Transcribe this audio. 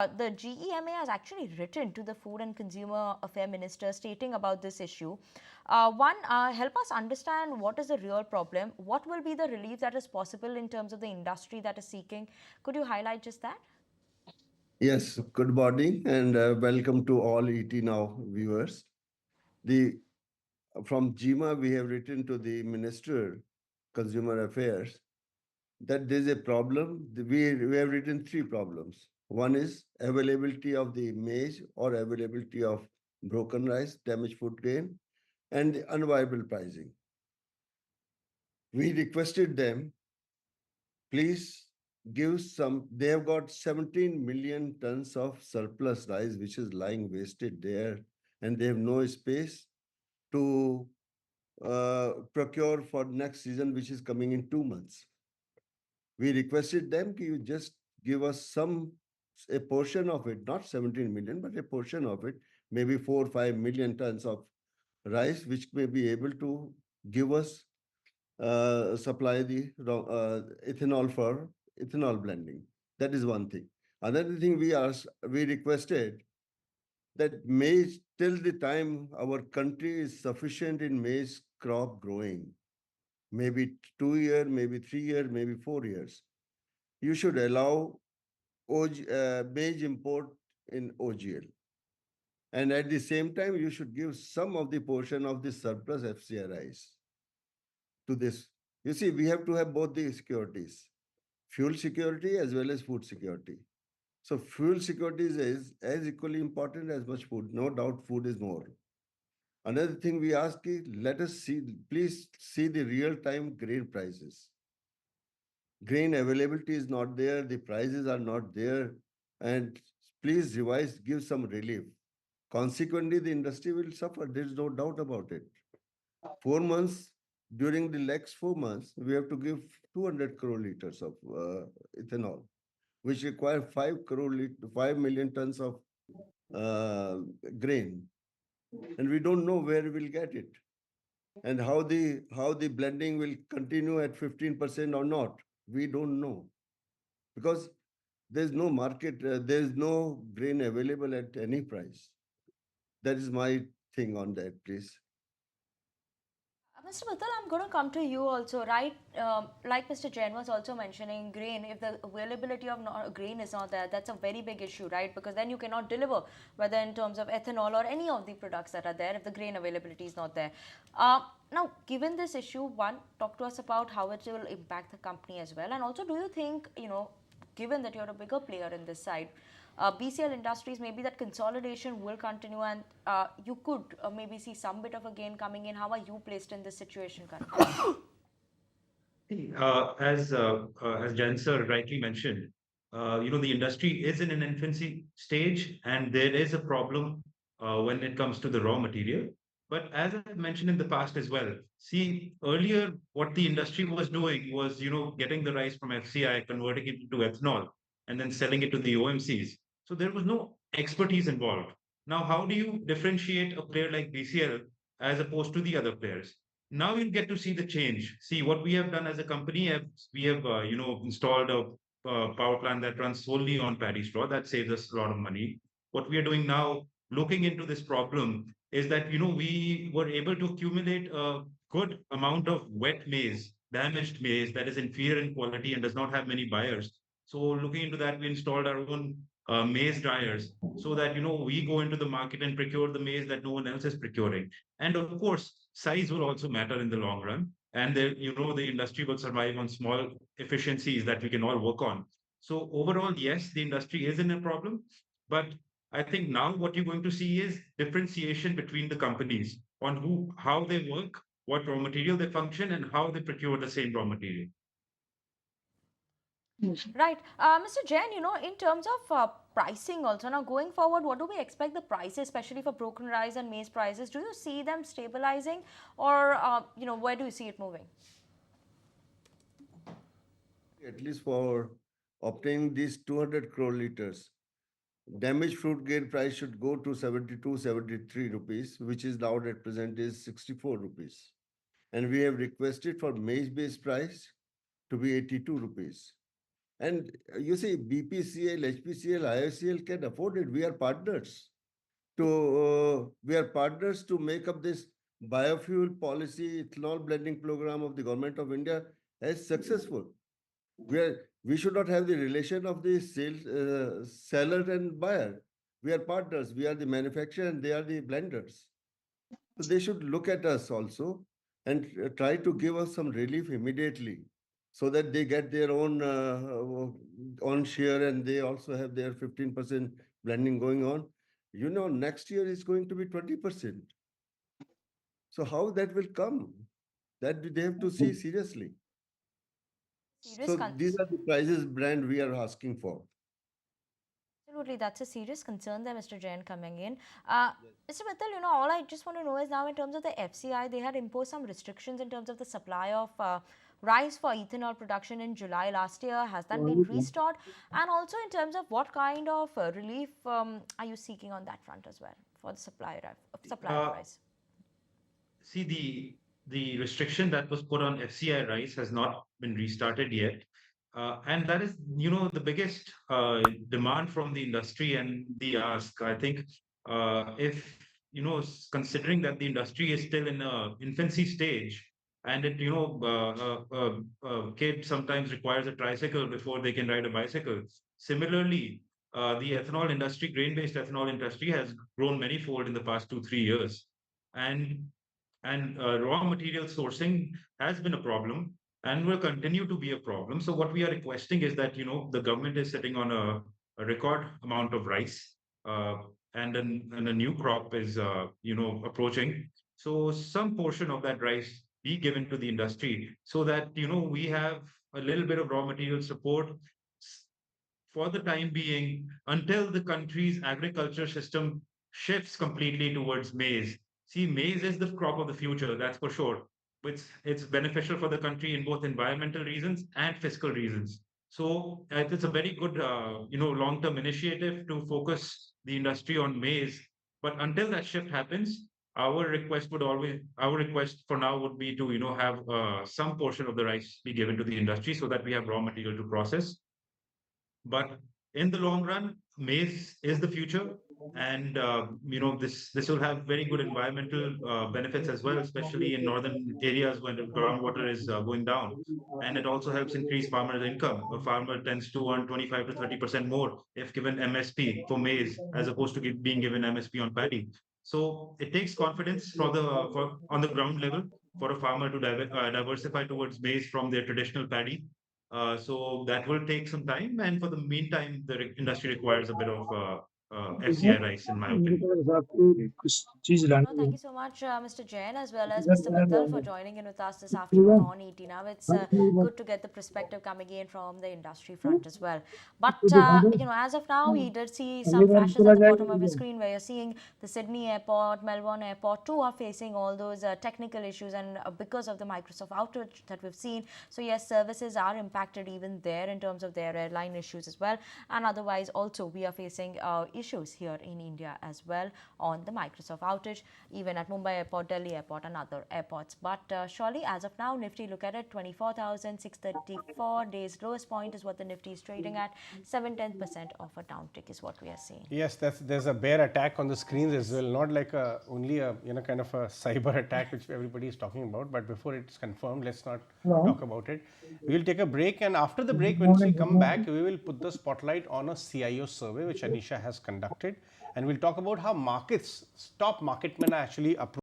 The GEMA has actually written to the Food and Consumer Affairs Minister stating about this issue. Help us understand what is the real problem. What will be the relief that is possible in terms of the industry that is seeking? Could you highlight just that? Yes, good morning and welcome to all ET Now viewers. The From GEMA, we have written to the Minister, Consumer Affairs, that there is a problem. We have written three problems. One is availability of the maize or availability of broken rice, damaged food grain, and the unviable pricing. We requested them, please give some. They have got 17 million tons of surplus rice, which is lying wasted there, and they have no space to procure for next season, which is coming in 2 months. We requested them, can you just give us a portion of it, not 17 million, but a portion of it, maybe 4 or 5 million tons of rice, which may be able to give us supply the ethanol for ethanol blending. That is one thing. Another thing we requested that maize, till the time our country is sufficient in maize crop growing, maybe 2 years, maybe 3 years, maybe 4 years, you should allow maize import in OGL. And at the same time, you should give some of the portion of the surplus FCI rice to this. You see, we have to have both the securities, fuel security as well as food security. So fuel security is as equally important as much food. No doubt food is more. Another thing we ask is, let us see, please see the real-time grain prices. Grain availability is not there, the prices are not there, and please revise, give some relief. Consequently, the industry will suffer. There's no doubt about it. 4 months, during the next 4 months, we have to give 200 crore liters of ethanol, which require 5 million tons of uh, grain. And we don't know where we'll get it and how the blending will continue at 15% or not. We don't know because there's no market, there's no grain available at any price. That is my thing on that, please. Mr. Mittal, I'm going to come to you also, right? Like Mr. Jain was also mentioning, grain, if the availability of grain is not there, that's a very big issue, right? Because then you cannot deliver, whether in terms of ethanol or any of the products that are there, if the grain availability is not there. Now, given this issue, one, talk to us about how it will impact the company as well. And also, do you think, given that you're a bigger player in this side, BCL Industries, maybe that consolidation will continue and you could maybe see some bit of a gain coming in. How are you placed in this situation currently? As Jan sir rightly mentioned, the industry is in an infancy stage, and there is a problem when it comes to the raw material. But as I've mentioned in the past as well, see earlier what the industry was doing was getting the rice from FCI, converting it into ethanol, and then selling it to the OMCs. So there was no expertise involved. Now, how do you differentiate a player like BCL as opposed to the other players? Now you'll get to see the change. See what we have done as a company. We have installed a power plant that runs solely on paddy straw. That saves us a lot of money. What we are doing now, looking into this problem, is that we were able to accumulate a good amount of wet maize, damaged maize that is inferior in quality and does not have many buyers. So looking into that, we installed our own maize dryers so that we go into the market and procure the maize that no one else is procuring. And of course, size will also matter in the long run. And the industry will survive on small efficiencies that we can all work on. So overall, yes, the industry is in a problem, but I think now what you're going to see is differentiation between the companies on how they work, what raw material they function, and how they procure the same raw material. Right. Mr. Jain, in terms of pricing also, now going forward, what do we expect the prices, especially for broken rice and maize prices? Do you see them stabilizing or, where do you see it moving? At least for obtaining these 200 crore liters, damaged fruit grain price should go to 72, 73 rupees, which is now at present is 64 rupees. And we have requested for maize-based price to be 82 rupees. And you see, BPCL, HPCL, IOCL can afford it. We are partners to make up this biofuel policy, ethanol blending program of the government of India as successful. We should not have the relation of the seller and buyer. We are partners. We are the manufacturer and they are the blenders. So they should look at us also and try to give us some relief immediately so that they get their own share and they also have their 15% blending going on. You know, next year is going to be 20%. So how that will come? That they have to see seriously. Serious So these are the prices brand we are asking for. Absolutely, that's a serious concern there, Mr. Jain, coming in. Mr. Mittal, all I just want to know is now in terms of the FCI, they had imposed some restrictions in terms of the supply of rice for ethanol production in July last year. Has that been restored? And also in terms of what kind of relief are you seeking on that front as well for the supply of Uh, rice? See, the restriction that was put on FCI rice has not been restarted yet. And that is, the biggest demand from the industry and the ask. I think if, considering that the industry is still in a infancy stage and it, kid sometimes requires a tricycle before they can ride a bicycle. Similarly, the ethanol industry, grain-based ethanol industry has grown manyfold in the past 2, 3 years. And raw material sourcing has been a problem and will continue to be a problem. So what we are requesting is that the government is sitting on a record amount of rice, uh, and a new crop is approaching. So some portion of that rice be given to the industry so that we have a little bit of raw material support for the time being until the country's agriculture system shifts completely towards maize. See, maize is the crop of the future, that's for sure. It's beneficial for the country in both environmental reasons and fiscal reasons. So it's a very good, long-term initiative to focus the industry on maize. But until that shift happens, our request for now would be to, have some portion of the rice be given to the industry so that we have raw material to process. But in the long run, maize is the future, and this will have very good environmental benefits as well, especially in northern areas when the groundwater is going down. And it also helps increase farmers' income. A farmer tends to earn 25 to 30% more if given MSP for maize as opposed to being given MSP on paddy. So it takes confidence for on the ground level for a farmer to diversify towards maize from their traditional paddy. So that will take some time, and for the meantime, the industry requires a bit of FCI rice, in my opinion. No, thank you so much, Mr. Jain, as well as Mr. Mittal, for joining in with us this afternoon on ET. Now, it's good to get the perspective coming in from the industry front as well. But, as of now, we did see some flashes at the bottom of your screen where you're seeing the Sydney airport, Melbourne airport, too, are facing all those technical issues and because of the Microsoft outage that we've seen. So, yes, services are impacted even there in terms of their airline issues as well. And otherwise, also, we are facing issues here in India as well on the Microsoft outage, even at Mumbai Airport, Delhi Airport, and other airports. But surely, as of now, Nifty, look at it, 24,634 days lowest point is what the Nifty is trading at. 7/10% of a down tick is what we are seeing. Yes, there's a bear attack on the screens as well, not like only a kind of a cyber attack which everybody is talking about. But before it's confirmed, let's not talk about it. We will take a break, and after the break, once we come back, we will put the spotlight on a CIO survey which Anisha has conducted, and we'll talk about how markets, top market men are actually approaching